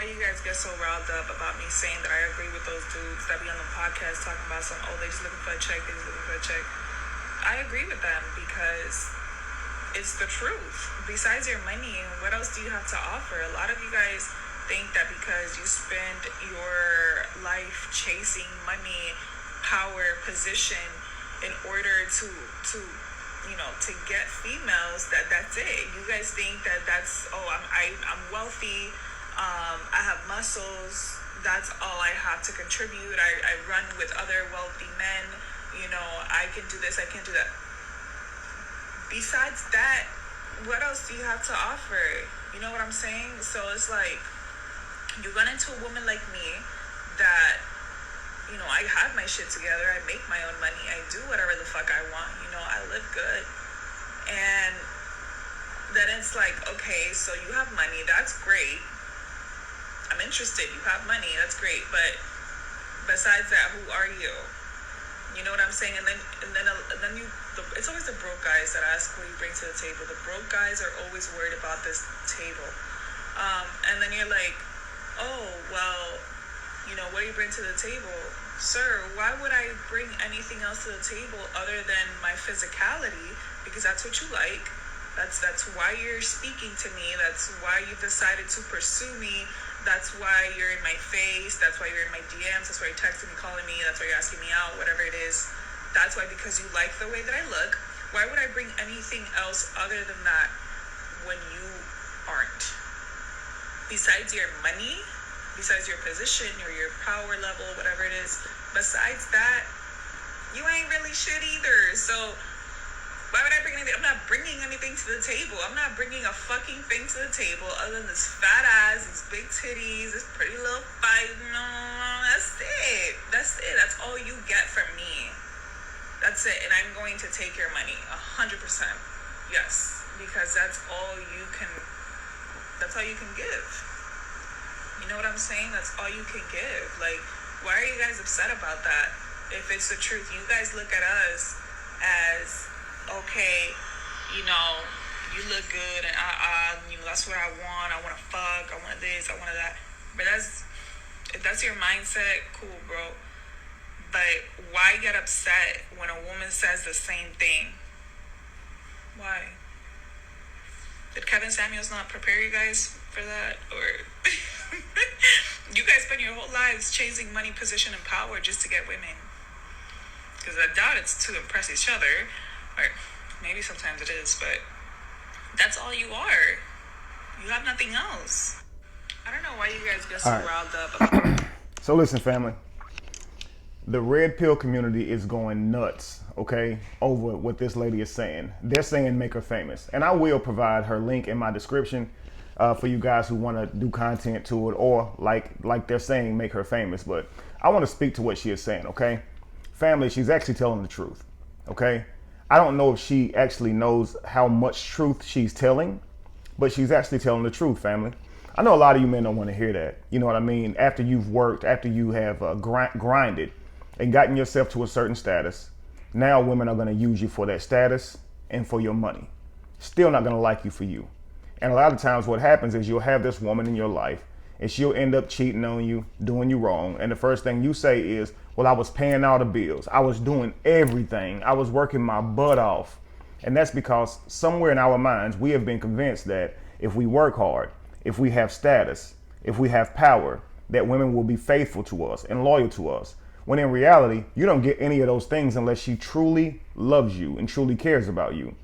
why you guys get so riled up about me saying that I agree with those dudes that be on the podcast talking about some, oh, they just looking for a check, they just looking for a check. I agree with them because it's the truth. Besides your money, what else do you have to offer? A lot of you guys think that because you spend your life chasing money, power, position in order to get females, that's it. You guys think that that's, oh, I'm wealthy, I have muscles, that's all I have to contribute. I run with other wealthy men, I can do this, I can do that. Besides that, what else do you have to offer? You know what I'm saying? So it's like, you run into a woman like me that, I have my shit together, I make my own money, I do whatever the fuck I want, I live good. And then it's like, okay, so you have money, that's great. I'm interested, you have money, that's great, but besides that, who are you? You know what I'm saying? And then it's always the broke guys that ask what you bring to the table. The broke guys are always worried about this table. And then you're like, oh, well, what do you bring to the table? Sir, why would I bring anything else to the table other than my physicality? Because that's what you like. That's why you're speaking to me. That's why you decided to pursue me. That's why you're in my face. That's why you're in my DMs. That's why you're texting me, calling me. That's why you're asking me out, whatever it is. That's why, because you like the way that I look. Why would I bring anything else other than that when you aren't? Besides your money, besides your position or your power level, whatever it is, besides that, you ain't really shit either. So why would I bring anything? I'm not bringing anything to the table. I'm not bringing a fucking thing to the table other than this fat ass, these big titties, this pretty little fight. No, that's it. That's it. That's all you get from me. That's it. And I'm going to take your money 100%. Yes, because that's all you can give. You know what I'm saying? That's all you can give. Like, why are you guys upset about that? If it's the truth, you guys look at us as, okay, you look good and that's what I want to fuck, I want this, I want that. But if that's your mindset, cool, bro. But why get upset when a woman says the same thing? Why? Did Kevin Samuels not prepare you guys for that? Or you guys spend your whole lives chasing money, position, and power just to get women? Because I doubt it's to impress each other. Or maybe sometimes it is, but that's all you are. You have nothing else. I don't know why you guys get so riled up. So listen, family. The red pill community is going nuts, okay, over what this lady is saying. They're saying make her famous. And I will provide her link in my description for you guys who want to do content to it, or like they're saying, make her famous. But I want to speak to what she is saying, okay? Family, she's actually telling the truth, okay? I don't know if she actually knows how much truth she's telling, but she's actually telling the truth, family. I know a lot of you men don't want to hear that. You know what I mean? After you've worked, after you have grinded and gotten yourself to a certain status, now women are going to use you for that status and for your money. Still not going to like you for you. And a lot of times what happens is you'll have this woman in your life and she'll end up cheating on you, doing you wrong. And the first thing you say is, well, I was paying all the bills. I was doing everything. I was working my butt off. And that's because somewhere in our minds, we have been convinced that if we work hard, if we have status, if we have power, that women will be faithful to us and loyal to us. When in reality, you don't get any of those things unless she truly loves you and truly cares about you.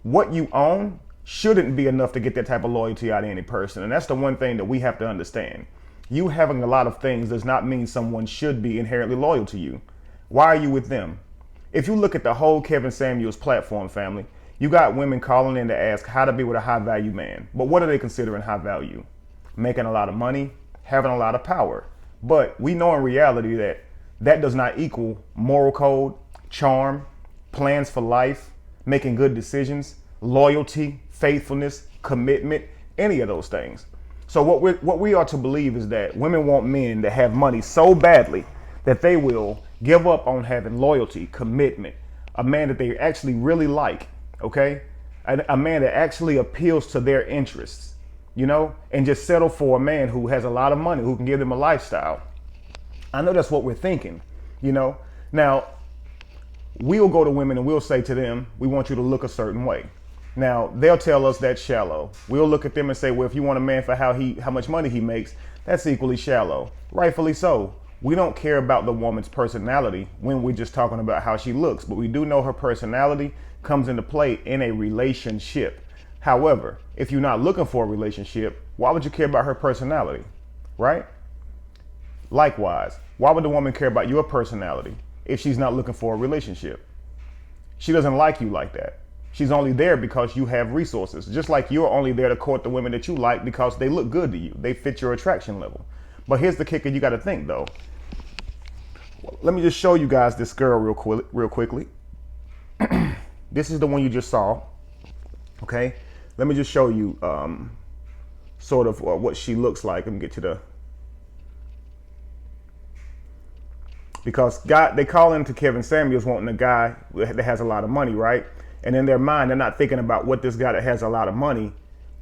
What you own shouldn't be enough to get that type of loyalty out of any person. And that's the one thing that we have to understand. You having a lot of things does not mean someone should be inherently loyal to you. Why are you with them? If you look at the whole Kevin Samuels platform, family, you got women calling in to ask how to be with a high value man. But what are they considering high value? Making a lot of money, having a lot of power. But we know in reality that does not equal moral code, charm, plans for life, making good decisions, loyalty, faithfulness, commitment, any of those things. So what we are to believe is that women want men that have money so badly that they will give up on having loyalty, commitment, a man that they actually really like, okay? A man that actually appeals to their interests. and just settle for a man who has a lot of money, who can give them a lifestyle. I know that's what we're thinking. Now, we'll go to women and we'll say to them, we want you to look a certain way. Now, they'll tell us that's shallow. We'll look at them and say, well, if you want a man for how much money he makes, that's equally shallow. Rightfully so. We don't care about the woman's personality when we're just talking about how she looks, but we do know her personality comes into play in a relationship. However, if you're not looking for a relationship, why would you care about her personality, right? Likewise, why would the woman care about your personality if she's not looking for a relationship? She doesn't like you like that. She's only there because you have resources, just like you're only there to court the women that you like because they look good to you. They fit your attraction level. But here's the kicker you got to think, though. Let me just show you guys this girl real quickly. This is the one you just saw. Okay. Let me just show you sort of what she looks like. Let me get to the... Because they call into Kevin Samuels wanting a guy that has a lot of money, right? And in their mind, they're not thinking about what this guy that has a lot of money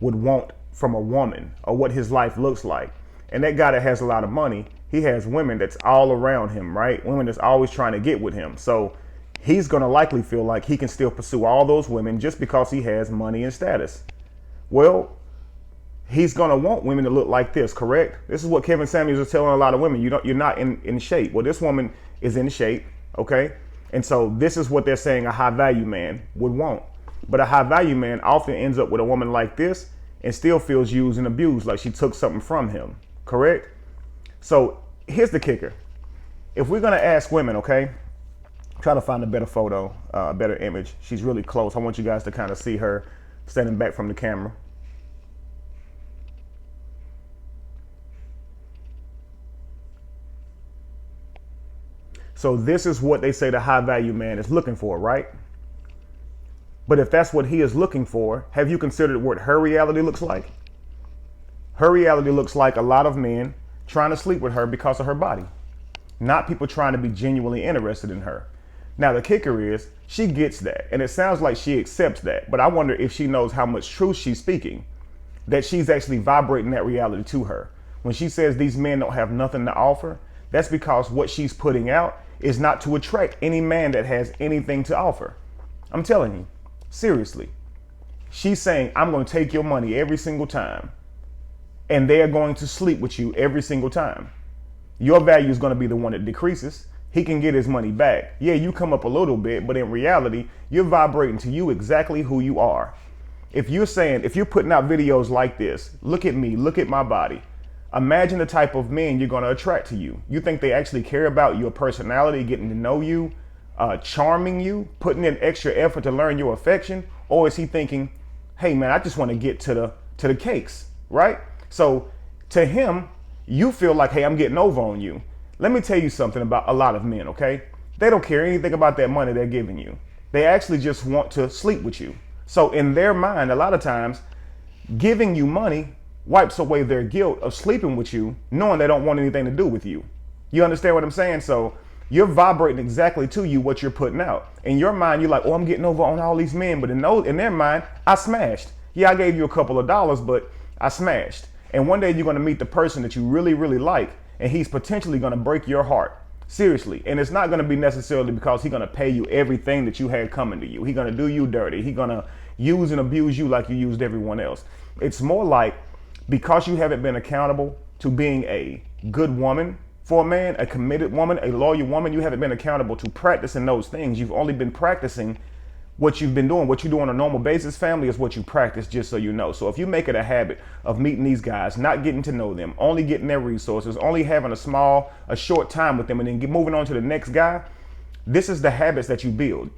would want from a woman or what his life looks like. And that guy that has a lot of money, he has women that's all around him, right? Women that's always trying to get with him. So he's going to likely feel like he can still pursue all those women just because he has money and status. Well, he's going to want women to look like this, correct? This is what Kevin Samuels is telling a lot of women. You're not in shape. Well, this woman is in shape, okay? And so this is what they're saying a high value man would want. But a high value man often ends up with a woman like this and still feels used and abused, like she took something from him, correct? So here's the kicker. If we're going to ask women, okay, try to find a better photo, a better image. She's really close. I want you guys to kind of see her standing back from the camera. So this is what they say the high value man is looking for, right? But if that's what he is looking for, have you considered what her reality looks like? Her reality looks like a lot of men trying to sleep with her because of her body, not people trying to be genuinely interested in her. Now, the kicker is she gets that, and it sounds like she accepts that, but I wonder if she knows how much truth she's speaking, that she's actually vibrating that reality to her. When she says these men don't have nothing to offer, that's because what she's putting out is not to attract any man that has anything to offer. I'm telling you, seriously. She's saying, I'm going to take your money every single time, and they're going to sleep with you every single time. Your value is going to be the one that decreases. He can get his money back. Yeah, you come up a little bit, but in reality, you're vibrating to you exactly who you are. If you're putting out videos like this, look at me, look at my body. Imagine the type of men you're going to attract to you. You think they actually care about your personality, getting to know you, charming you, putting in extra effort to learn your affection? Or is he thinking, hey man, I just want to get to the cakes, right? So to him, you feel like, hey, I'm getting over on you. Let me tell you something about a lot of men, okay? They don't care anything about that money they're giving you. They actually just want to sleep with you. So in their mind, a lot of times, giving you money wipes away their guilt of sleeping with you, knowing they don't want anything to do with you. You understand what I'm saying? So you're vibrating exactly to you what you're putting out. In your mind, you're like, oh, I'm getting over on all these men. But in their mind, I smashed. Yeah, I gave you a couple of dollars, but I smashed. And one day you're going to meet the person that you really, really like, and he's potentially going to break your heart. Seriously. And it's not going to be necessarily because he's going to pay you everything that you had coming to you. He's going to do you dirty. He's going to use and abuse you like you used everyone else. It's more like, because you haven't been accountable to being a good woman for a man, a committed woman, a loyal woman, you haven't been accountable to practicing those things. You've only been practicing what you've been doing. What you do on a normal basis, family, is what you practice, just so you know. So if you make it a habit of meeting these guys, not getting to know them, only getting their resources, only having a short time with them, and then moving on to the next guy, this is the habits that you build.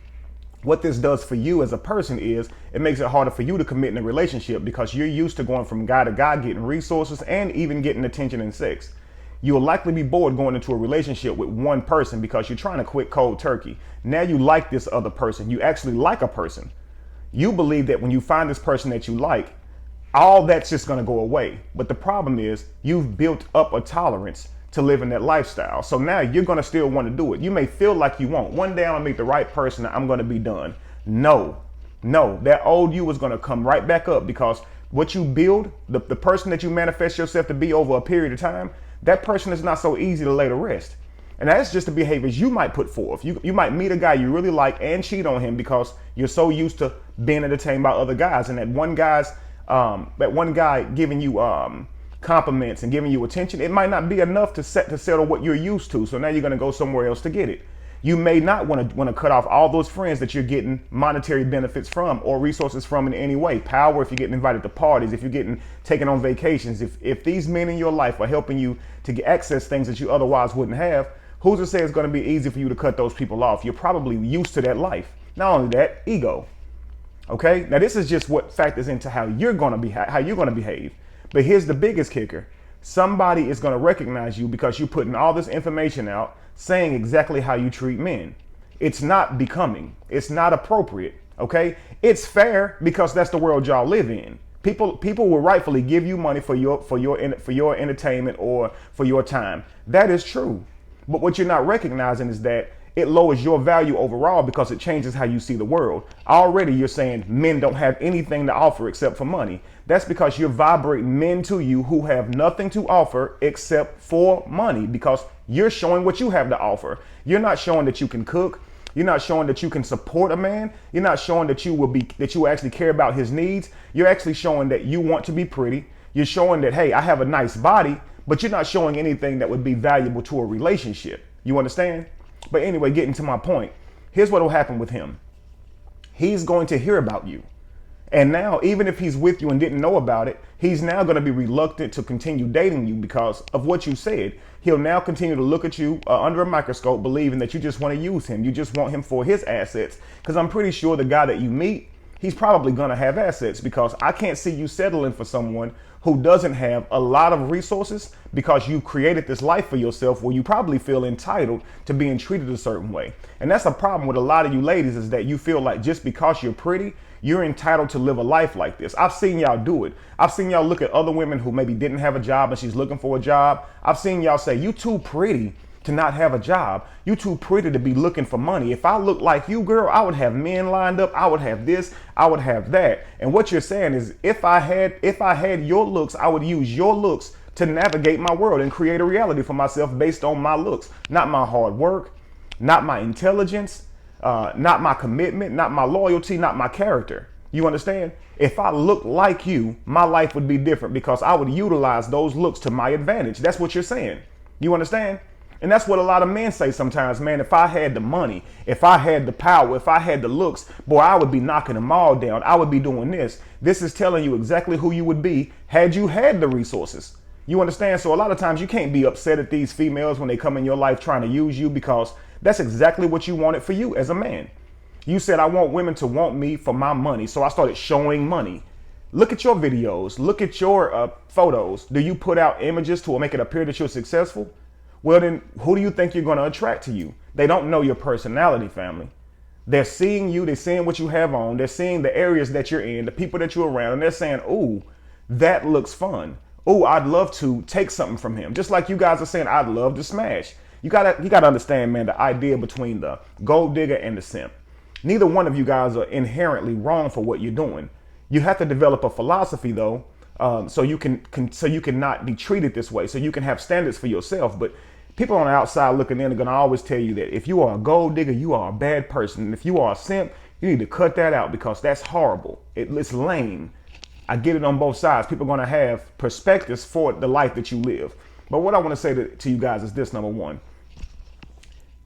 What this does for you as a person is it makes it harder for you to commit in a relationship because you're used to going from guy to guy, getting resources and even getting attention and sex. You'll likely be bored going into a relationship with one person because you're trying to quit cold turkey. Now you like this other person. You actually like a person. You believe that when you find this person that you like, all that's just going to go away. But the problem is you've built up a tolerance to live in that lifestyle. So now you're going to still want to do it. You may feel like you won't. One day I'm going to meet the right person and I'm going to be done. No, that old you is going to come right back up because what you build, the person that you manifest yourself to be over a period of time, that person is not so easy to lay to rest. And that's just the behaviors you might put forth. You might meet a guy you really like and cheat on him because you're so used to being entertained by other guys. And that one guy giving you compliments and giving you attention, it might not be enough to settle what you're used to. So now you're going to go somewhere else to get it. You may not want to cut off all those friends that you're getting monetary benefits from or resources from in any way. Power if you're getting invited to parties, if you're getting taken on vacations, if these men in your life are helping you to access things that you otherwise wouldn't have, who's to say it's going to be easy for you to cut those people off? You're probably used to that life. Not only that, ego. Okay, now this is just what factors into how you're going to behave. But here's the biggest kicker. Somebody is going to recognize you because you're putting all this information out saying exactly how you treat men. It's not becoming. It's not appropriate. Okay, it's fair because that's the world y'all live in. People will rightfully give you money for your entertainment or for your time. That is true. But what you're not recognizing is that it lowers your value overall because it changes how you see the world. Already you're saying men don't have anything to offer except for money. That's because you're vibrating men to you who have nothing to offer except for money because you're showing what you have to offer. You're not showing that you can cook. You're not showing that you can support a man. You're not showing that you actually care about his needs. You're actually showing that you want to be pretty. You're showing that, hey, I have a nice body, but you're not showing anything that would be valuable to a relationship. You understand? But anyway, getting to my point, here's what will happen with him. He's going to hear about you. And now, even if he's with you and didn't know about it, he's now going to be reluctant to continue dating you because of what you said. He'll now continue to look at you under a microscope, believing that you just want to use him. You just want him for his assets. Because I'm pretty sure the guy that you meet, he's probably going to have assets because I can't see you settling for someone who doesn't have a lot of resources because you created this life for yourself where you probably feel entitled to being treated a certain way. And that's a problem with a lot of you ladies is that you feel like just because you're pretty, you're entitled to live a life like this. I've seen y'all do it. I've seen y'all look at other women who maybe didn't have a job and she's looking for a job. I've seen y'all say, you too pretty to not have a job. You too pretty to be looking for money. If I look like you, girl, I would have men lined up. I would have this, I would have that. And what you're saying is if I had your looks, I would use your looks to navigate my world and create a reality for myself based on my looks, not my hard work, not my intelligence, not my commitment, not my loyalty, not my character. You understand? If I look like you, my life would be different because I would utilize those looks to my advantage. That's what you're saying. You understand? And that's what a lot of men say sometimes, man. If I had the money, if I had the power, if I had the looks, boy, I would be knocking them all down. I would be doing this. This is telling you exactly who you would be had you had the resources. You understand? So a lot of times you can't be upset at these females when they come in your life trying to use you because that's exactly what you wanted for you as a man. You said, I want women to want me for my money. So I started showing money. Look at your videos. Look at your photos. Do you put out images to make it appear that you're successful? Well, then who do you think you're going to attract to you? They don't know your personality, family. They're seeing you. They're seeing what you have on. They're seeing the areas that you're in, the people that you're around. And they're saying, ooh, that looks fun. Ooh, I'd love to take something from him. Just like you guys are saying, I'd love to smash. You gotta understand, man, the idea between the gold digger and the simp. Neither one of you guys are inherently wrong for what you're doing. You have to develop a philosophy, though, so you can not be treated this way. So you can have standards for yourself. But people on the outside looking in are gonna always tell you that if you are a gold digger, you are a bad person. And if you are a simp, you need to cut that out because that's horrible. It's lame. I get it on both sides. People are gonna have perspectives for the life that you live. But what I want to say to you guys is this: number one,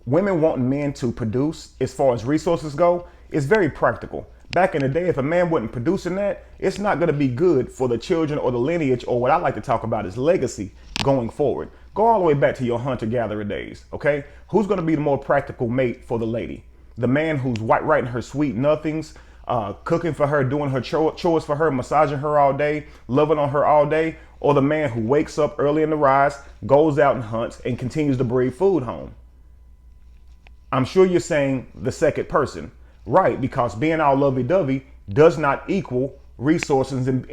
women want men to produce as far as resources go is very practical. Back in the day, if a man wasn't producing that, it's not going to be good for the children or the lineage, or what I like to talk about is legacy going forward. Go all the way back to your hunter-gatherer days, okay? Who's going to be the more practical mate for the lady? The man who's writing her sweet nothings, cooking for her, doing her chores for her, massaging her all day, loving on her all day, or the man who wakes up early in the rise, goes out and hunts, and continues to bring food home? I'm sure you're saying the second person, right? Because being all lovey-dovey does not equal resources and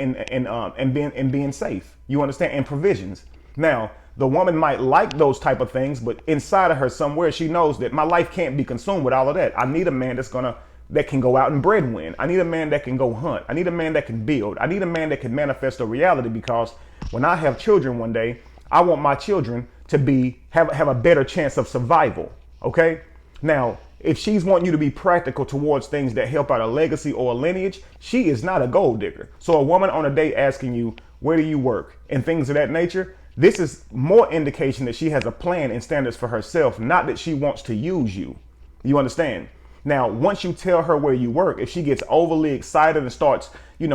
being safe. You understand? And provisions. Now, the woman might like those type of things, but inside of her somewhere, she knows that my life can't be consumed with all of that. I need a man that's gonna that can go out and breadwin. I need a man that can go hunt. I need a man that can build. I need a man that can manifest a reality, because when I have children one day, I want my children to have a better chance of survival. Okay? Now, if she's wanting you to be practical towards things that help out a legacy or a lineage, she is not a gold digger. So a woman on a date asking you, where do you work, and things of that nature, this is more indication that she has a plan and standards for herself, not that she wants to use you. You understand? Now, once you tell her where you work, if she gets overly excited and starts,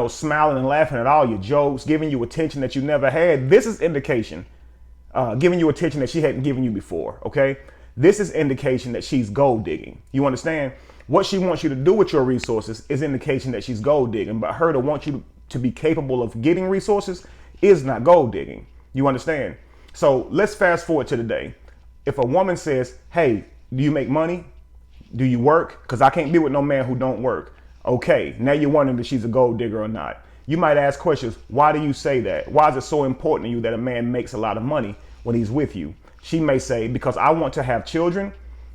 smiling and laughing at all your jokes, giving you attention that you never had, this is indication, giving you attention that she hadn't given you before. Okay? This is indication that she's gold digging. You understand? What she wants you to do with your resources is indication that she's gold digging, but her to want you to be capable of getting resources is not gold digging. You understand? So let's fast forward to today. If a woman says, hey, do you make money? Do you work? Because I can't be with no man who don't work. Okay, now you're wondering if she's a gold digger or not. You might ask questions. Why do you say that? Why is it so important to you that a man makes a lot of money when he's with you? She may say, because I want to have children.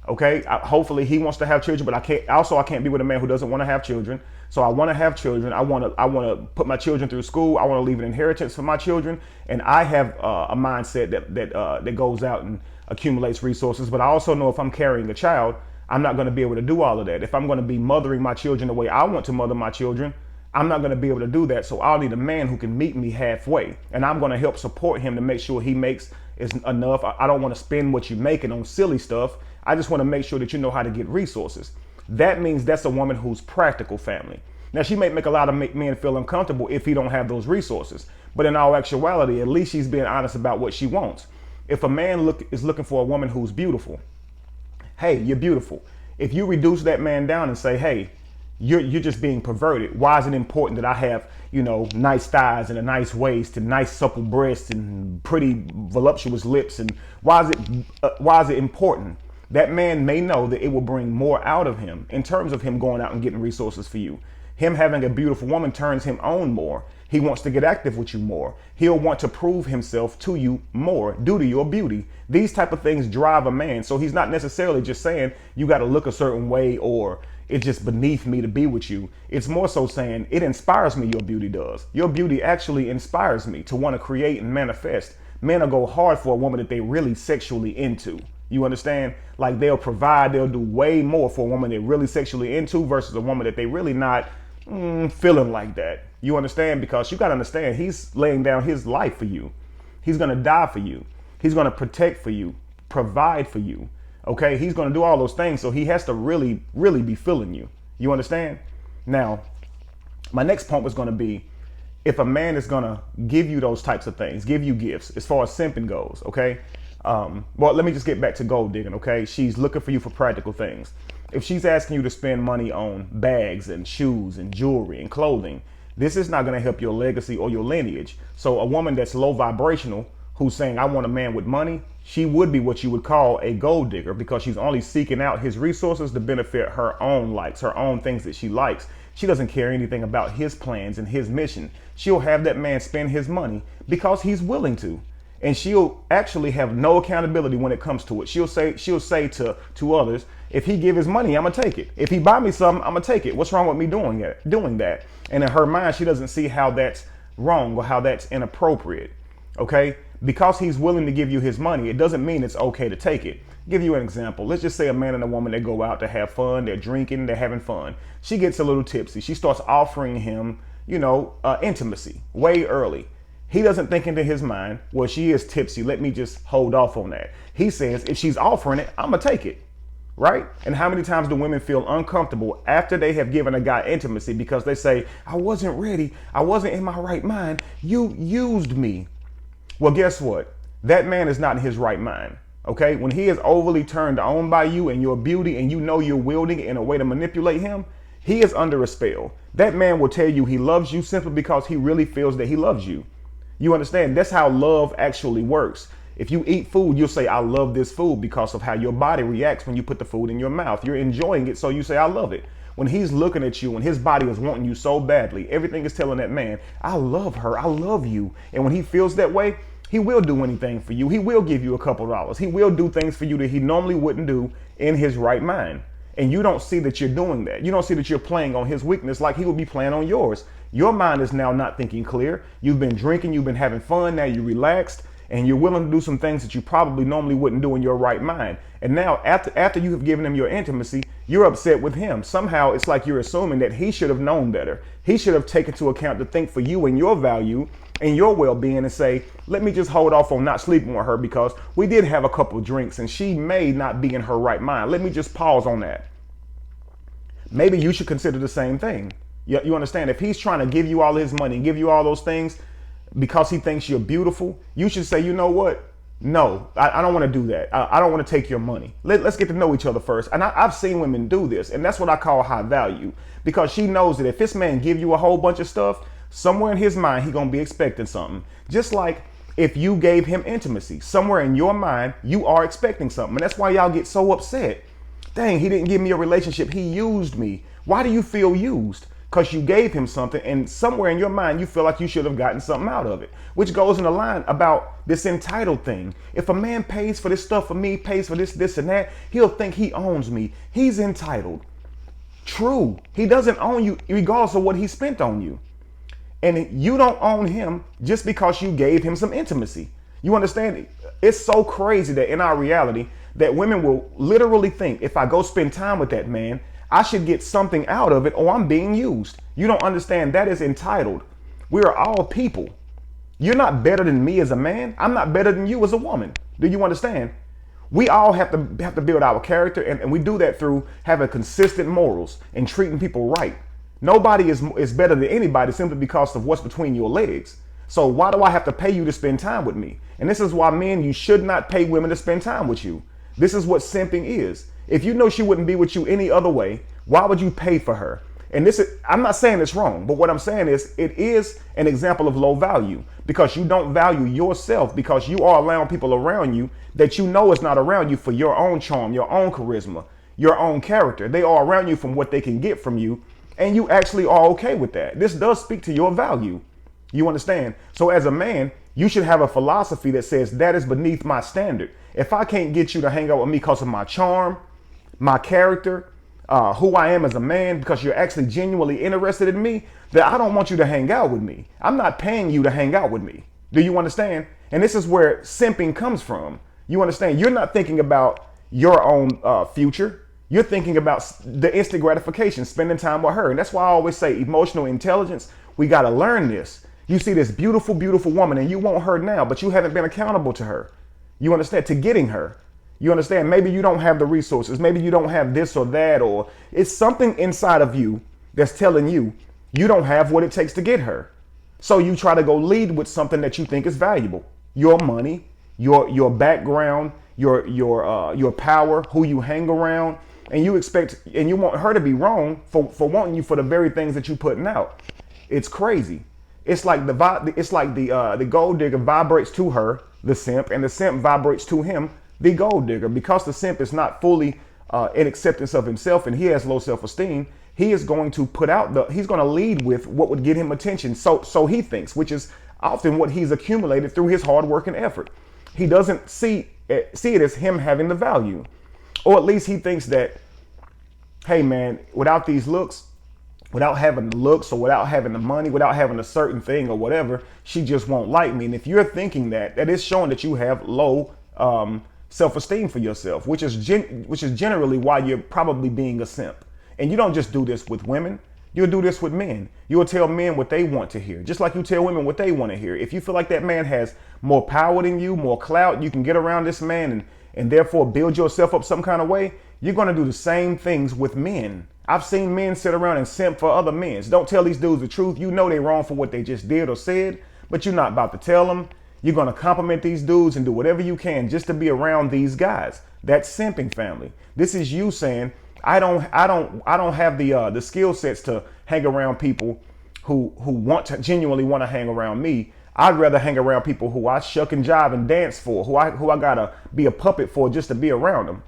Okay, hopefully he wants to have children, but I can't be with a man who doesn't want to have children. So I want to have children. I want to put my children through school. I want to leave an inheritance for my children. And I have a mindset that goes out and accumulates resources. But I also know if I'm carrying a child, I'm not going to be able to do all of that. If I'm going to be mothering my children the way I want to mother my children, I'm not going to be able to do that. So I'll need a man who can meet me halfway. And I'm going to help support him to make sure he makes is enough. I don't want to spend what you're making on silly stuff. I just want to make sure that you know how to get resources. That means that's a woman who's practical, family. Now, she may make a lot of men feel uncomfortable if he don't have those resources. But in all actuality, at least she's being honest about what she wants. If a man is looking for a woman who's beautiful, hey, you're beautiful. If you reduce that man down and say, hey, you're just being perverted. Why is it important that I have, nice thighs and a nice waist and nice supple breasts and pretty voluptuous lips? And why is it important? That man may know that it will bring more out of him in terms of him going out and getting resources for you. Him having a beautiful woman turns him on more. He wants to get active with you more. He'll want to prove himself to you more due to your beauty. These type of things drive a man. So he's not necessarily just saying you got to look a certain way or it's just beneath me to be with you. It's more so saying it inspires me. Your beauty does. Your beauty actually inspires me to want to create and manifest. Men will go hard for a woman that they really sexually into. You understand? Like they'll do way more for a woman they're really sexually into versus a woman that they really not feeling like that. You understand? Because you got to understand, he's laying down his life for you. He's going to die for you. He's going to protect for you, provide for you. Okay. He's going to do all those things. So he has to really, really be feeling you. You understand? Now, my next point was going to be, if a man is going to give you those types of things, give you gifts as far as simping goes. Okay. Well, let me just get back to gold digging. Okay. She's looking for you for practical things. If she's asking you to spend money on bags and shoes and jewelry and clothing, this is not going to help your legacy or your lineage. So a woman that's low vibrational, who's saying, I want a man with money, she would be what you would call a gold digger, because she's only seeking out his resources to benefit her own likes, her own things that she likes. She doesn't care anything about his plans and his mission. She'll have that man spend his money because he's willing to. And she'll actually have no accountability when it comes to it. She'll say to others, if he give his money, I'm gonna take it. If he buy me something, I'm gonna take it. What's wrong with me doing that? And in her mind, she doesn't see how that's wrong or how that's inappropriate. Okay? Because he's willing to give you his money, it doesn't mean it's okay to take it. Give you an example. Let's just say a man and a woman, they go out to have fun. They're drinking, they're having fun. She gets a little tipsy. She starts offering him, intimacy way early. He doesn't think into his mind, well, she is tipsy. Let me just hold off on that. He says, if she's offering it, I'm going to take it. Right? And how many times do women feel uncomfortable after they have given a guy intimacy because they say, I wasn't ready. I wasn't in my right mind. You used me. Well, guess what? That man is not in his right mind. Okay? When he is overly turned on by you and your beauty and you know you're wielding it in a way to manipulate him, he is under a spell. That man will tell you he loves you simply because he really feels that he loves you. You understand? That's how love actually works. If you eat food, you'll say, I love this food because of how your body reacts when you put the food in your mouth. You're enjoying it, so you say, I love it. When he's looking at you and his body is wanting you so badly, everything is telling that man, I love her, I love you. And when he feels that way, he will do anything for you. He will give you a couple dollars. He will do things for you that he normally wouldn't do in his right mind. And you don't see that you're doing that. You don't see that you're playing on his weakness like he would be playing on yours. Your mind is now not thinking clear. You've been drinking, you've been having fun, now you're relaxed, and you're willing to do some things that you probably normally wouldn't do in your right mind. And now after you have given him your intimacy, you're upset with him. Somehow it's like you're assuming that he should have known better. He should have taken into account to think for you and your value and your well-being and say, let me just hold off on not sleeping with her because we did have a couple of drinks and she may not be in her right mind. Let me just pause on that. Maybe you should consider the same thing. You understand? If he's trying to give you all his money and give you all those things because he thinks you're beautiful, you should say, you know what? No, I don't want to do that. I don't want to take your money. Let's get to know each other first. And I've seen women do this, and that's what I call high value, because she knows that if this man give you a whole bunch of stuff, somewhere in his mind, he gonna be expecting something. Just like if you gave him intimacy, somewhere in your mind, you are expecting something. And that's why y'all get so upset. Dang, he didn't give me a relationship. He used me. Why do you feel used? Because you gave him something, and somewhere in your mind, you feel like you should have gotten something out of it, which goes in the line about this entitled thing. If a man pays for this stuff for me, pays for this, and that, he'll think he owns me. He's entitled. True. He doesn't own you regardless of what he spent on you. And you don't own him just because you gave him some intimacy. You understand? It's so crazy that in our reality, that women will literally think, if I go spend time with that man, I should get something out of it, or I'm being used. You don't understand, that is entitled. We are all people. You're not better than me as a man. I'm not better than you as a woman. Do you understand? We all have to build our character, and we do that through having consistent morals and treating people right. Nobody is better than anybody simply because of what's between your legs. So why do I have to pay you to spend time with me? And this is why, men, you should not pay women to spend time with you. This is what simping is. If you know she wouldn't be with you any other way, why would you pay for her? And this is, I'm not saying it's wrong, but what I'm saying is it is an example of low value, because you don't value yourself, because you are allowing people around you that you know is not around you for your own charm, your own charisma, your own character. They are around you from what they can get from you, and you actually are okay with that. This does speak to your value. You understand? So as a man, you should have a philosophy that says that is beneath my standard. If I can't get you to hang out with me because of my charm, my character, who I am as a man, because you're actually genuinely interested in me, then I don't want you to hang out with me. I'm not paying you to hang out with me. Do you understand? And this is where simping comes from. You understand? You're not thinking about your own future. You're thinking about the instant gratification, spending time with her. And that's why I always say emotional intelligence, we got to learn this. You see this beautiful, beautiful woman and you want her now, but you haven't been accountable to her. You understand? To getting her. You understand? Maybe you don't have the resources. Maybe you don't have this or that, or it's something inside of you that's telling you you don't have what it takes to get her. So you try to go lead with something that you think is valuable. Your money, your background, your power, who you hang around, and you expect, and you want her to be wrong for wanting you for the very things that you're putting out. It's crazy. It's like the gold digger vibrates to her, the simp, and the simp vibrates to him, the gold digger. Because the simp is not fully in acceptance of himself and he has low self-esteem, he is going to he's going to lead with what would get him attention. So he thinks, which is often what he's accumulated through his hard work and effort. He doesn't see it as him having the value, or at least he thinks that, hey man, without these looks, without having the looks, or without having the money, without having a certain thing or whatever, she just won't like me. And if you're thinking that is showing that you have low self-esteem for yourself, which is generally why you're probably being a simp. And you don't just do this with women. You'll do this with men. You'll tell men what they want to hear, just like you tell women what they want to hear. If you feel like that man has more power than you, more clout, you can get around this man and therefore build yourself up some kind of way, you're going to do the same things with men. I've seen men sit around and simp for other men. Don't tell these dudes the truth. You know they're wrong for what they just did or said, but you're not about to tell them. You're going to compliment these dudes and do whatever you can just to be around these guys. That's simping, family. This is you saying, I don't have the skill sets to hang around people who genuinely want to hang around me. I'd rather hang around people who I shuck and jive and dance for, who I gotta be a puppet for just to be around them.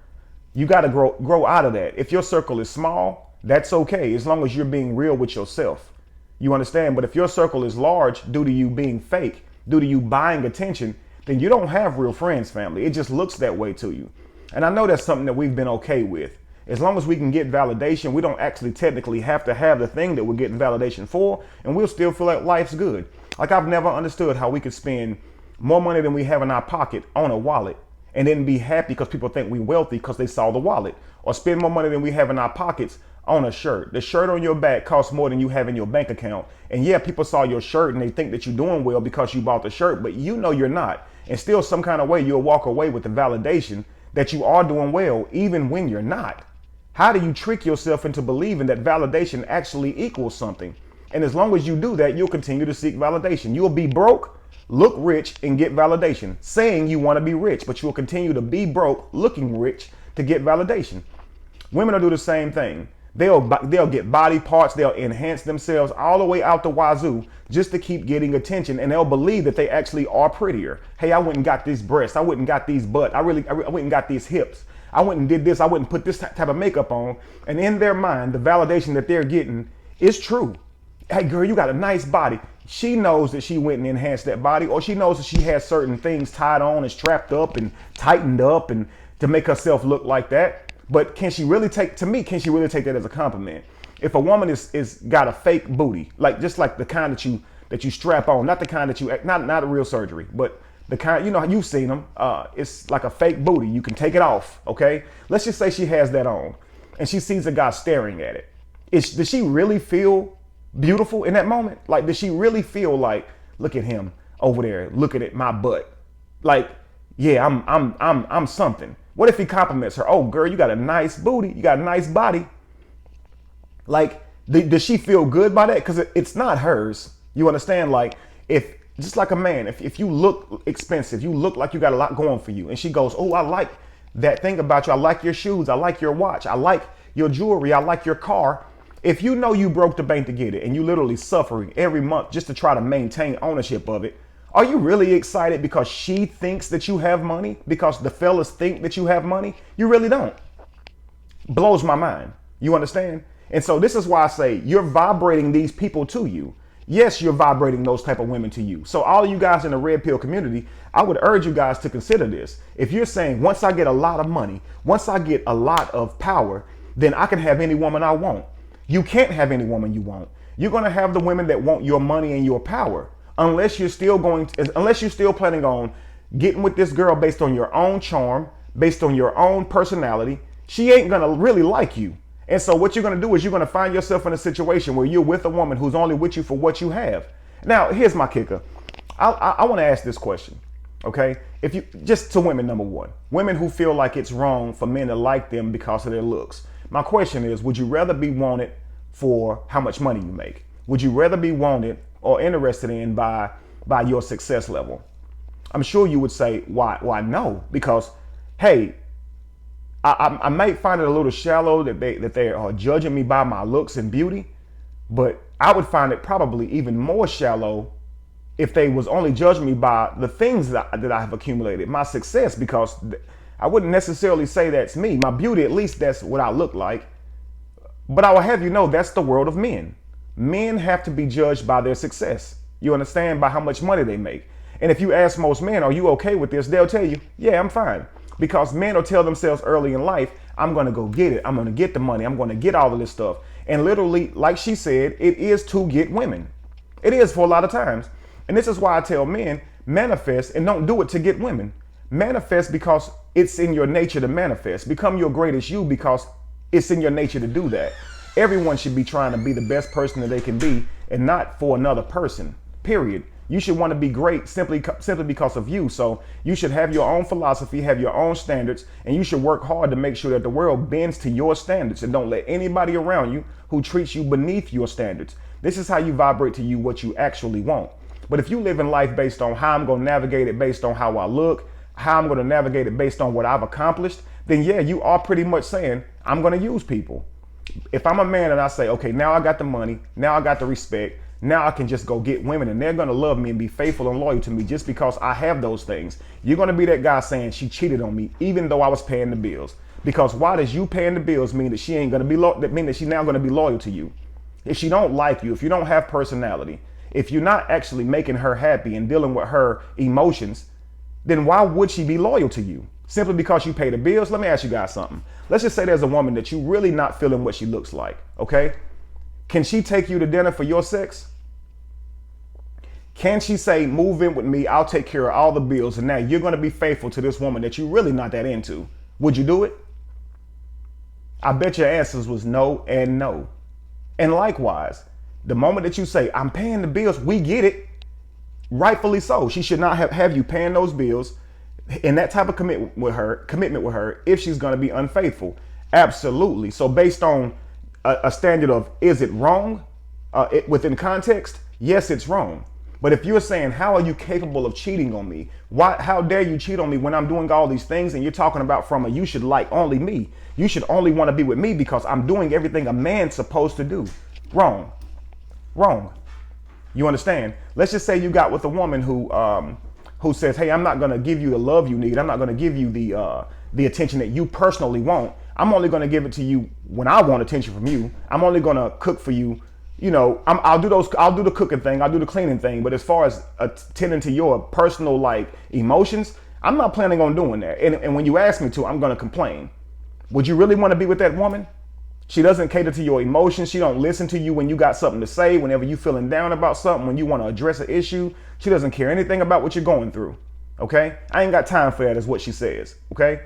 You gotta grow out of that. If your circle is small, that's okay, as long as you're being real with yourself. You understand? But if your circle is large due to you being fake, due to you buying attention, then you don't have real friends, family. It just looks that way to you. And I know that's something that we've been okay with. As long as we can get validation, we don't actually technically have to have the thing that we're getting validation for, and we'll still feel like life's good. Like, I've never understood how we could spend more money than we have in our pocket on a wallet and then be happy because people think we're wealthy because they saw the wallet, or spend more money than we have in our pockets on a shirt. The shirt on your back costs more than you have in your bank account. And yeah, people saw your shirt and they think that you're doing well because you bought the shirt, but you know you're not. And still, some kind of way, you'll walk away with the validation that you are doing well, even when you're not. How do you trick yourself into believing that validation actually equals something? And as long as you do that, you'll continue to seek validation. You'll be broke, look rich, and get validation, saying you want to be rich, but you'll continue to be broke, looking rich, to get validation. Women will do the same thing. They'll get body parts, they'll enhance themselves all the way out the wazoo just to keep getting attention, and they'll believe that they actually are prettier. Hey, I went and got this breast, I went and got these butt, I went and got these hips, I went and did this, I went and put this type of makeup on, and in their mind, the validation that they're getting is true. Hey girl, you got a nice body. She knows that she went and enhanced that body, or she knows that she has certain things tied on and strapped up and tightened up and to make herself look like that. But can she really take that as a compliment? If a woman is got a fake booty, like just like the kind that you strap on, not the kind that not a real surgery, but the kind, you know, you've seen them. It's like a fake booty. You can take it off. Okay. Let's just say she has that on and she sees a guy staring at it. Does she really feel beautiful in that moment? Like, does she really feel like, look at him over there looking at my butt? Like, yeah, I'm something. What if he compliments her? Oh, girl, you got a nice booty. You got a nice body. Like, does she feel good by that? Because it's not hers. You understand? Like, if just like a man, if you look expensive, you look like you got a lot going for you, and she goes, oh, I like that thing about you. I like your shoes. I like your watch. I like your jewelry. I like your car. If you know you broke the bank to get it and you literally suffering every month just to try to maintain ownership of it, are you really excited because she thinks that you have money? Because the fellas think that you have money? You really don't. Blows my mind. You understand? And so this is why I say you're vibrating these people to you. Yes, you're vibrating those type of women to you. So all you guys in the red pill community, I would urge you guys to consider this. If you're saying once I get a lot of money, once I get a lot of power, then I can have any woman I want. You can't have any woman you want. You're going to have the women that want your money and your power. Unless you're still planning on getting with this girl based on your own charm, based on your own personality, she ain't gonna really like you. And so what you're gonna do is you're gonna find yourself in a situation where you're with a woman who's only with you for what you have. Now, here's my kicker. I want to ask this question, okay? If you just to women, number one, women who feel like it's wrong for men to like them because of their looks. My question is, would you rather be wanted for how much money you make? Would you rather be wanted or interested in by your success level? I'm sure you would say, why no? Because, hey, I might find it a little shallow that they are judging me by my looks and beauty, but I would find it probably even more shallow if they was only judging me by the things that I have accumulated, my success, because I wouldn't necessarily say that's me. My beauty, at least that's what I look like. But I will have you know that's the world of men. Men have to be judged by their success. You understand? By how much money they make. And if you ask most men, are you okay with this? They'll tell you, yeah, I'm fine. Because men will tell themselves early in life, I'm going to go get it. I'm going to get the money. I'm going to get all of this stuff. And literally, like she said, it is to get women. It is for a lot of times. And this is why I tell men, manifest and don't do it to get women. Manifest because it's in your nature to manifest. Become your greatest you because it's in your nature to do that. Everyone should be trying to be the best person that they can be and not for another person, period. You should want to be great simply because of you. So you should have your own philosophy, have your own standards, and you should work hard to make sure that the world bends to your standards and don't let anybody around you who treats you beneath your standards. This is how you vibrate to you what you actually want. But if you live in life based on how I'm going to navigate it based on how I look, how I'm going to navigate it based on what I've accomplished, then yeah, you are pretty much saying I'm going to use people. If I'm a man and I say, okay, now I got the money, now I got the respect, now I can just go get women and they're going to love me and be faithful and loyal to me just because I have those things. You're going to be that guy saying she cheated on me even though I was paying the bills. Because why does you paying the bills mean that she ain't going to be that mean that she's now going to be loyal to you? If she don't like you, if you don't have personality, if you're not actually making her happy and dealing with her emotions, then why would she be loyal to you? simply because you pay the bills. Let me ask you guys something. Let's just say there's a woman that you really not feeling what she looks like, okay? Can she take you to dinner for your sex? Can she say, move in with me, I'll take care of all the bills, and now you're going to be faithful to this woman that you're really not that into? Would you do it? I bet your answers was no and no. And likewise, the moment that you say, I'm paying the bills, we get it. Rightfully so. She should not have you paying those bills in that type of commitment with her if she's going to be unfaithful. Absolutely. So based on a standard of, is it wrong? Within context, yes, it's wrong. But if you're saying, how are you capable of cheating on me? How dare you cheat on me when I'm doing all these things? And you're talking about from a, you should like only me. You should only want to be with me because I'm doing everything a man's supposed to do. Wrong. Wrong. You understand? Let's just say you got with a woman who says, hey, I'm not going to give you the love you need. I'm not going to give you the attention that you personally want. I'm only going to give it to you when I want attention from you. I'm only going to cook for you. You know, I'll do the cooking thing. I'll do the cleaning thing. But as far as attending to your personal like emotions, I'm not planning on doing that. And when you ask me to, I'm going to complain. Would you really want to be with that woman? She doesn't cater to your emotions. She don't listen to you when you got something to say, whenever you feeling down about something, when you want to address an issue. She doesn't care anything about what you're going through. Okay? I ain't got time for that is what she says. Okay?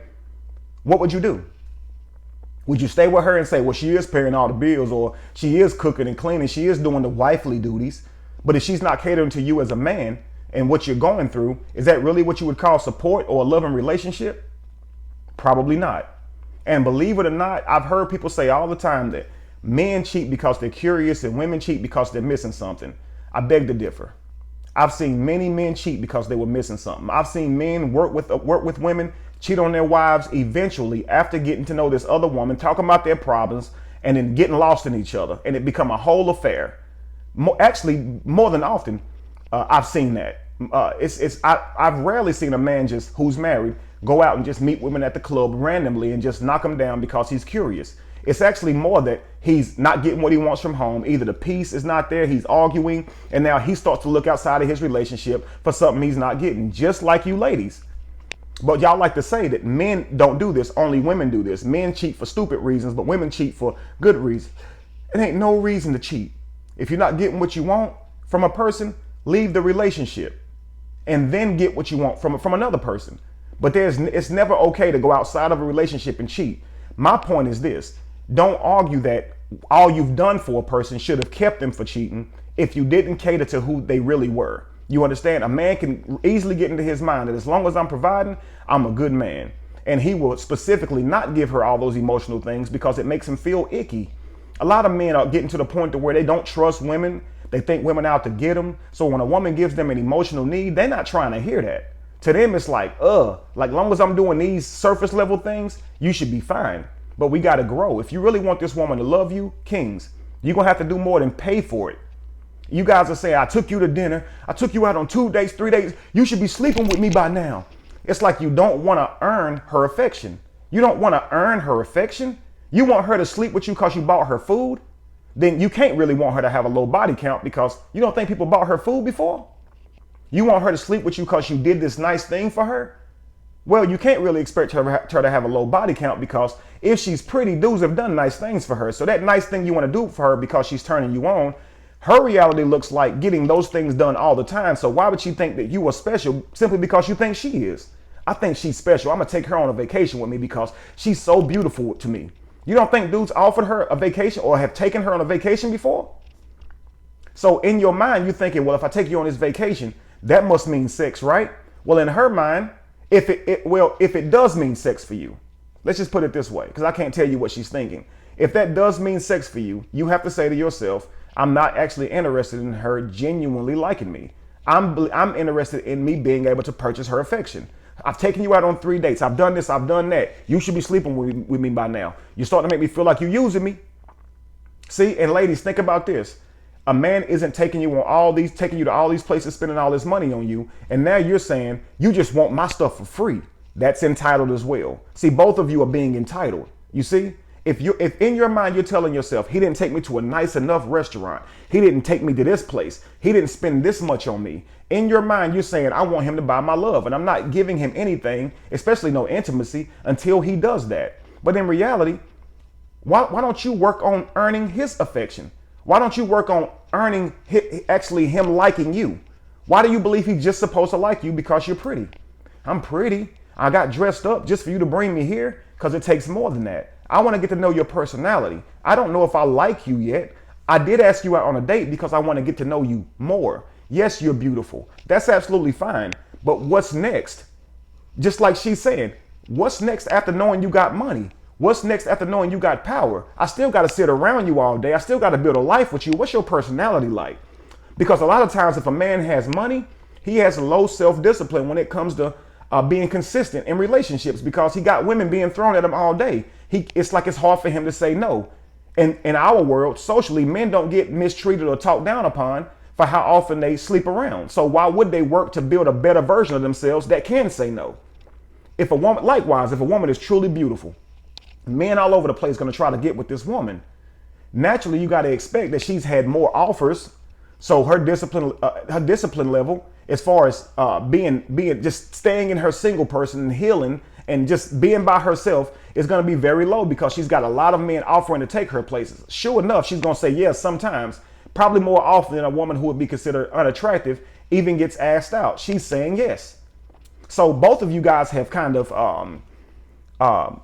What would you do? Would you stay with her and say, well, she is paying all the bills, or she is cooking and cleaning, she is doing the wifely duties, but if she's not catering to you as a man and what you're going through, is that really what you would call support or a loving relationship? Probably not. And believe it or not, I've heard people say all the time that men cheat because they're curious and women cheat because they're missing something. I beg to differ. I've seen many men cheat because they were missing something. I've seen men work with women, cheat on their wives eventually after getting to know this other woman, talking about their problems, and then getting lost in each other, and it become a whole affair. Actually, more than often, I've seen that. I've rarely seen a man just who's married go out and just meet women at the club randomly and just knock them down because he's curious. It's actually more that he's not getting what he wants from home. Either the peace is not there, he's arguing, and now he starts to look outside of his relationship for something he's not getting, just like you ladies. But y'all like to say that men don't do this, only women do this. Men cheat for stupid reasons, but women cheat for good reasons. It ain't no reason to cheat. If you're not getting what you want from a person, leave the relationship and then get what you want from another person. But it's never okay to go outside of a relationship and cheat. My point is this: don't argue that all you've done for a person should have kept them for cheating if you didn't cater to who they really were. You understand? A man can easily get into his mind that as long as I'm providing, I'm a good man. And he will specifically not give her all those emotional things because it makes him feel icky. A lot of men are getting to the point to where they don't trust women. They think women out to get them. So when a woman gives them an emotional need, they're not trying to hear that. To them, it's like long as I'm doing these surface level things, you should be fine. But we got to grow. If you really want this woman to love you, kings, you're going to have to do more than pay for it. You guys are saying, I took you to dinner. I took you out on 2 dates, 3 days. You should be sleeping with me by now. It's like you don't want to earn her affection. You don't want to earn her affection. You want her to sleep with you because you bought her food. Then you can't really want her to have a low body count because you don't think people bought her food before. You want her to sleep with you because you did this nice thing for her. Well, you can't really expect her to have a low body count because if she's pretty, dudes have done nice things for her. So that nice thing you want to do for her because she's turning you on, her reality looks like getting those things done all the time. So why would she think that you are special simply because you think she is? I think she's special. I'm going to take her on a vacation with me because she's so beautiful to me. You don't think dudes offered her a vacation or have taken her on a vacation before? So in your mind, you're thinking, well, if I take you on this vacation, that must mean sex, right? Well, in her mind, if it does mean sex for you, let's just put it this way, because I can't tell you what she's thinking. If that does mean sex for you, you have to say to yourself, I'm not actually interested in her genuinely liking me. I'm interested in me being able to purchase her affection. I've taken you out on 3 dates. I've done this. I've done that. You should be sleeping with me by now. You're starting to make me feel like you're using me. See, and ladies, think about this. A man isn't taking you to all these places, spending all this money on you. And now you're saying you just want my stuff for free. That's entitled as well. See, both of you are being entitled. You see, If in your mind you're telling yourself, he didn't take me to a nice enough restaurant, he didn't take me to this place, he didn't spend this much on me. In your mind, you're saying, I want him to buy my love, and I'm not giving him anything, especially no intimacy, until he does that. But in reality, why don't you work on earning his affection? Why don't you work on earning actually him liking you? Why do you believe he's just supposed to like you because you're pretty? I'm pretty. I got dressed up just for you to bring me here, because it takes more than that. I want to get to know your personality. I don't know if I like you yet. I did ask you out on a date because I want to get to know you more. Yes, you're beautiful. That's absolutely fine. But what's next? Just like she's saying, what's next after knowing you got money? What's next after knowing you got power? I still got to sit around you all day. I still got to build a life with you. What's your personality like? Because a lot of times if a man has money, he has low self-discipline when it comes to being consistent in relationships, because he got women being thrown at him all day. It's like it's hard for him to say no. And in our world, socially, men don't get mistreated or talked down upon for how often they sleep around. So why would they work to build a better version of themselves that can say no? If a woman is truly beautiful, men all over the place going to try to get with this woman. Naturally, you got to expect that she's had more offers. So her discipline level, as far as being just staying in her single person and healing and just being by herself, is going to be very low, because she's got a lot of men offering to take her places. Sure enough, she's going to say yes sometimes, probably more often than a woman who would be considered unattractive even gets asked out. She's saying yes. So both of you guys have kind of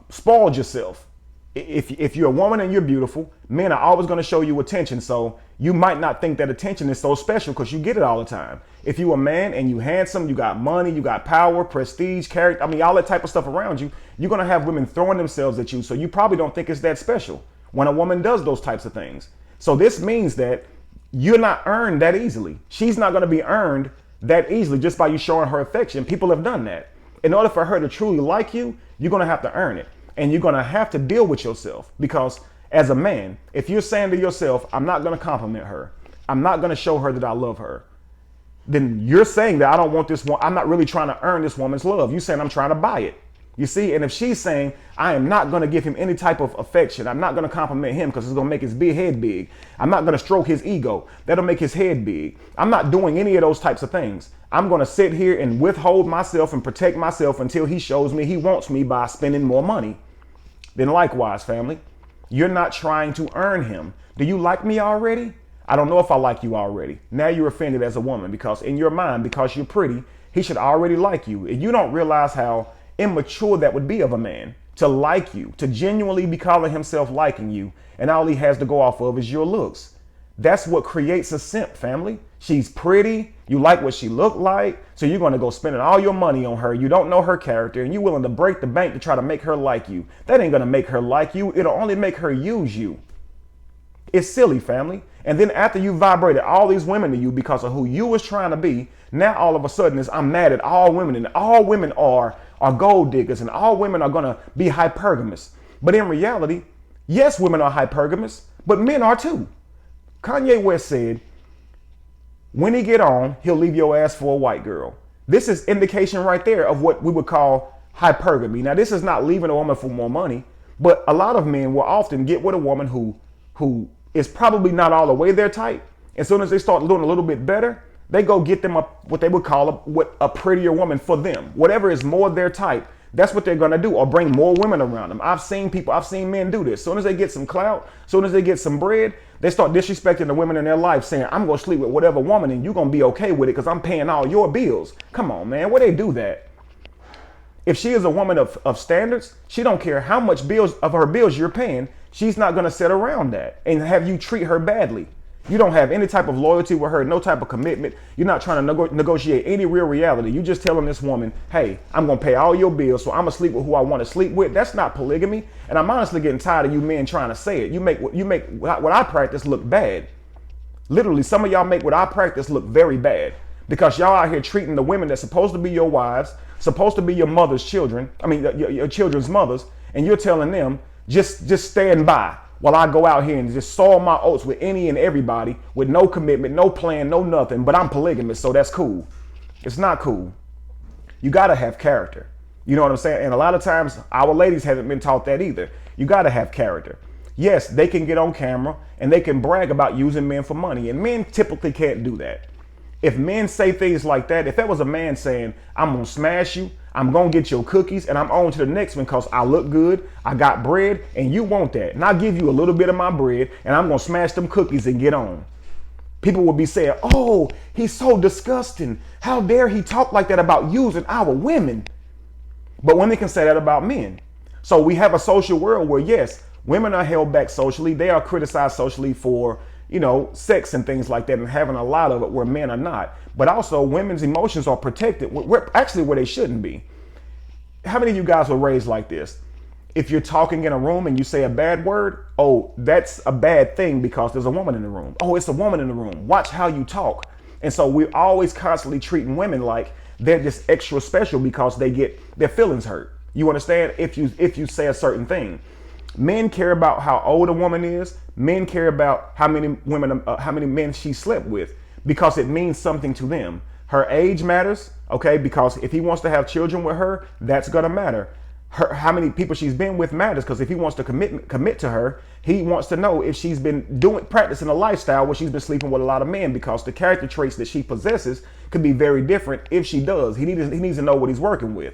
spoiled yourself. If you're a woman and you're beautiful, men are always going to show you attention. So you might not think that attention is so special because you get it all the time. If you're a man and you handsome, you got money, you got power, prestige, character, all that type of stuff around you, you're going to have women throwing themselves at you. So you probably don't think it's that special when a woman does those types of things. So this means that you're not earned that easily. She's not going to be earned that easily just by you showing her affection. People have done that. In order for her to truly like you, you're going to have to earn it. And you're going to have to deal with yourself, because as a man, if you're saying to yourself, I'm not going to compliment her, I'm not going to show her that I love her, then you're saying that I don't want this one. I'm not really trying to earn this woman's love. You're saying I'm trying to buy it. You see, and if she's saying, I am not going to give him any type of affection, I'm not going to compliment him because it's going to make his head big, I'm not going to stroke his ego, that'll make his head big, I'm not doing any of those types of things. I'm going to sit here and withhold myself and protect myself until he shows me he wants me by spending more money. Then likewise, family, you're not trying to earn him. Do you like me already? I don't know if I like you already. Now you're offended as a woman, because in your mind, because you're pretty, he should already like you. And you don't realize how immature that would be of a man to like you, to genuinely be calling himself liking you, and all he has to go off of is your looks. That's what creates a simp, family. She's pretty, you like what she looked like, so you're going to go spending all your money on her. You don't know her character, and you're willing to break the bank to try to make her like you. That ain't going to make her like you. It'll only make her use you. It's silly, family. And then after you vibrated all these women to you because of who you was trying to be, now all of a sudden I'm mad at all women, and all women are gold diggers, and all women are going to be hypergamous. But in reality, yes, women are hypergamous, but men are too. Kanye West said, when he get on, he'll leave your ass for a white girl. This is indication right there of what we would call hypergamy. Now, this is not leaving a woman for more money, but a lot of men will often get with a woman who is probably not all the way their type. As soon as they start doing a little bit better, they go get them what they would call a prettier woman for them. Whatever is more their type, that's what they're gonna do, or bring more women around them. I've seen men do this. As soon as they get some clout, as soon as they get some bread, they start disrespecting the women in their life, saying, I'm gonna sleep with whatever woman and you're gonna be okay with it because I'm paying all your bills. Come on, man, where they do that? If she is a woman of standards, she don't care how much of her bills you're paying. She's not gonna sit around that and have you treat her badly. You don't have any type of loyalty with her, no type of commitment. You're not trying to negotiate any real reality. You're just telling this woman, hey, I'm going to pay all your bills, so I'm going to sleep with who I want to sleep with. That's not polygamy. And I'm honestly getting tired of you men trying to say it. You make what I practice look bad. Literally, some of y'all make what I practice look very bad, because y'all out here treating the women that's supposed to be your wives, supposed to be your mother's children, your children's mothers, and you're telling them, just stand by while I go out here and just sow my oats with any and everybody with no commitment, no plan, no nothing, but I'm polygamous, so that's cool. It's not cool. You gotta have character. You know what I'm saying? And a lot of times our ladies haven't been taught that either. You got to have character. Yes, they can get on camera and they can brag about using men for money, and men typically can't do that. If men say things like that, if that was a man saying, I'm gonna smash you, I'm gonna get your cookies, and I'm on to the next one because I look good, I got bread, and you want that, and I'll give you a little bit of my bread, and I'm gonna smash them cookies and get on. People would be saying, oh, he's so disgusting. How dare he talk like that about using our women? But women can say that about men. So we have a social world where, yes, women are held back socially. They are criticized socially for, sex and things like that, and having a lot of it where men are not. But also women's emotions are protected. We're actually where they shouldn't be. How many of you guys were raised like this? If you're talking in a room and you say a bad word, oh, that's a bad thing because there's a woman in the room. Oh, it's a woman in the room. Watch how you talk. And so we're always constantly treating women like they're just extra special because they get their feelings hurt. You understand? If you say a certain thing. Men care about how old a woman is. Men care about how many men she slept with, because it means something to them. Her age matters, okay? Because if he wants to have children with her, that's gonna matter. How many people she's been with matters, because if he wants to commit to her, he wants to know if she's been practicing a lifestyle where she's been sleeping with a lot of men, because the character traits that she possesses could be very different if she does. He needs to know what he's working with.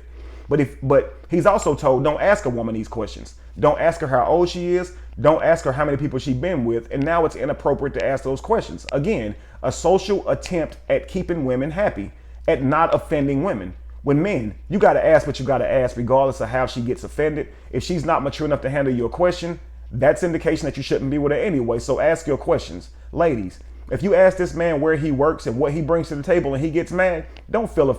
But he's also told, don't ask a woman these questions. Don't ask her how old she is. Don't ask her how many people she's been with. And now it's inappropriate to ask those questions. Again, a social attempt at keeping women happy, at not offending women. When men, you got to ask what you got to ask, regardless of how she gets offended. If she's not mature enough to handle your question, that's indication that you shouldn't be with her anyway. So ask your questions. Ladies, if you ask this man where he works and what he brings to the table and he gets mad, don't feel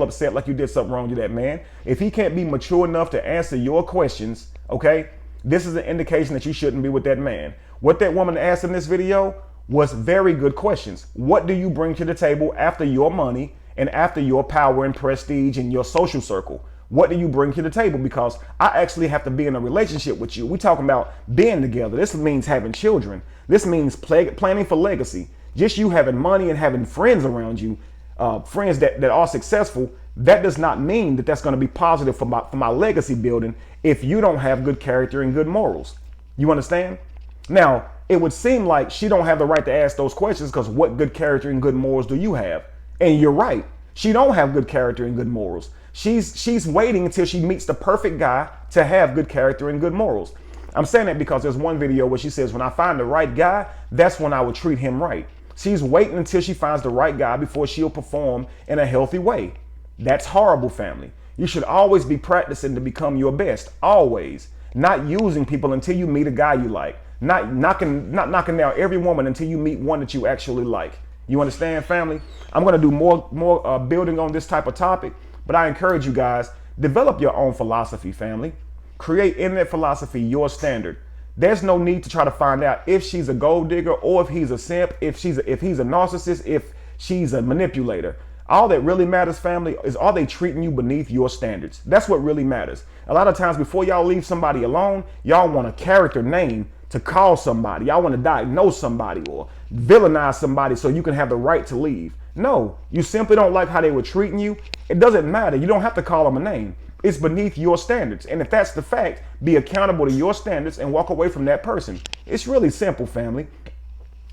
upset like you did something wrong to that man. If he can't be mature enough to answer your questions, okay, this is an indication that you shouldn't be with that man. What that woman asked in this video was very good questions. What do you bring to the table after your money and after your power and prestige in your social circle? What do you bring to the table? Because I actually have to be in a relationship with you. We're talking about being together. This means having children. This means planning for legacy. Just you having money and having friends around you, friends that are successful, that does not mean that that's going to be positive for my legacy building if you don't have good character and good morals. You understand? Now, it would seem like she don't have the right to ask those questions, because what good character and good morals do you have? And you're right. She don't have good character and good morals. She's waiting until she meets the perfect guy to have good character and good morals. I'm saying that because there's one video where she says, when I find the right guy, that's when I will treat him right. She's waiting until she finds the right guy before she'll perform in a healthy way. That's horrible, family. You should always be practicing to become your best. Always. Not using people until you meet a guy you like. Not knocking down every woman until you meet one that you actually like. You understand, family? I'm going to do more building on this type of topic, but I encourage you guys, develop your own philosophy, family. Create in that philosophy your standard. There's no need to try to find out if she's a gold digger or if he's a simp, if he's a narcissist, if she's a manipulator. All that really matters, family, is, are they treating you beneath your standards? That's what really matters. A lot of times before y'all leave somebody alone, y'all want a character name to call somebody. Y'all want to diagnose somebody or villainize somebody so you can have the right to leave. No, you simply don't like how they were treating you. It doesn't matter. You don't have to call them a name. It's beneath your standards. And if that's the fact, be accountable to your standards and walk away from that person. It's really simple, family.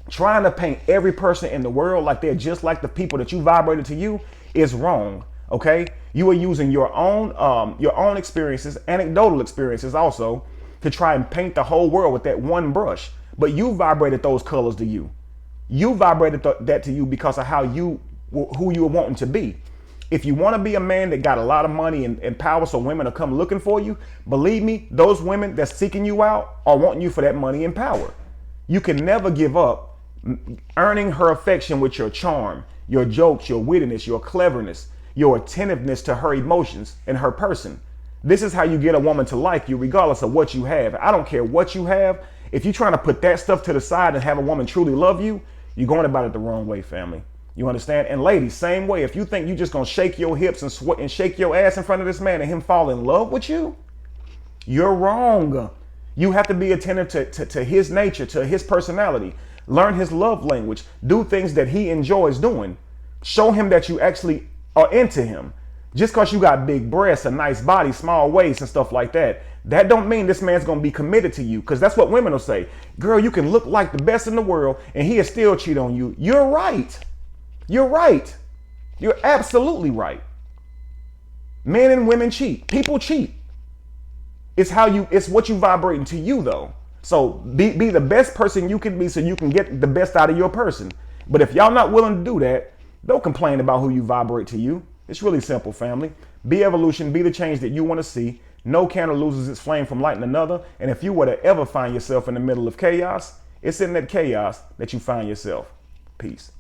Trying to paint every person in the world like they're just like the people that you vibrated to you is wrong. Okay? You are using your own experiences, anecdotal experiences also, to try and paint the whole world with that one brush. But you vibrated those colors to you. You vibrated that to you because of who you were wanting to be. If you want to be a man that got a lot of money and power so women will come looking for you, believe me, those women that's seeking you out are wanting you for that money and power. You can never give up earning her affection with your charm, your jokes, your wittiness, your cleverness, your attentiveness to her emotions and her person. This is how you get a woman to like you regardless of what you have. I don't care what you have. If you're trying to put that stuff to the side and have a woman truly love you, you're going about it the wrong way, family. You understand? And ladies, same way. If you think you're just going to shake your hips and sweat and shake your ass in front of this man and him fall in love with you, you're wrong. You have to be attentive to his nature, to his personality. Learn his love language. Do things that he enjoys doing. Show him that you actually are into him. Just because you got big breasts, a nice body, small waist, and stuff like that, that don't mean this man's gonna be committed to you. Because that's what women will say. Girl, you can look like the best in the world, and he'll still cheat on you. You're right. You're right. You're absolutely right. Men and women cheat. People cheat. It's what you vibrating to you though. So be the best person you can be so you can get the best out of your person. But if y'all not willing to do that, don't complain about who you vibrate to you. It's really simple, family. Be evolution, be the change that you want to see. No candle loses its flame from lighting another. And if you were to ever find yourself in the middle of chaos, it's in that chaos that you find yourself. Peace.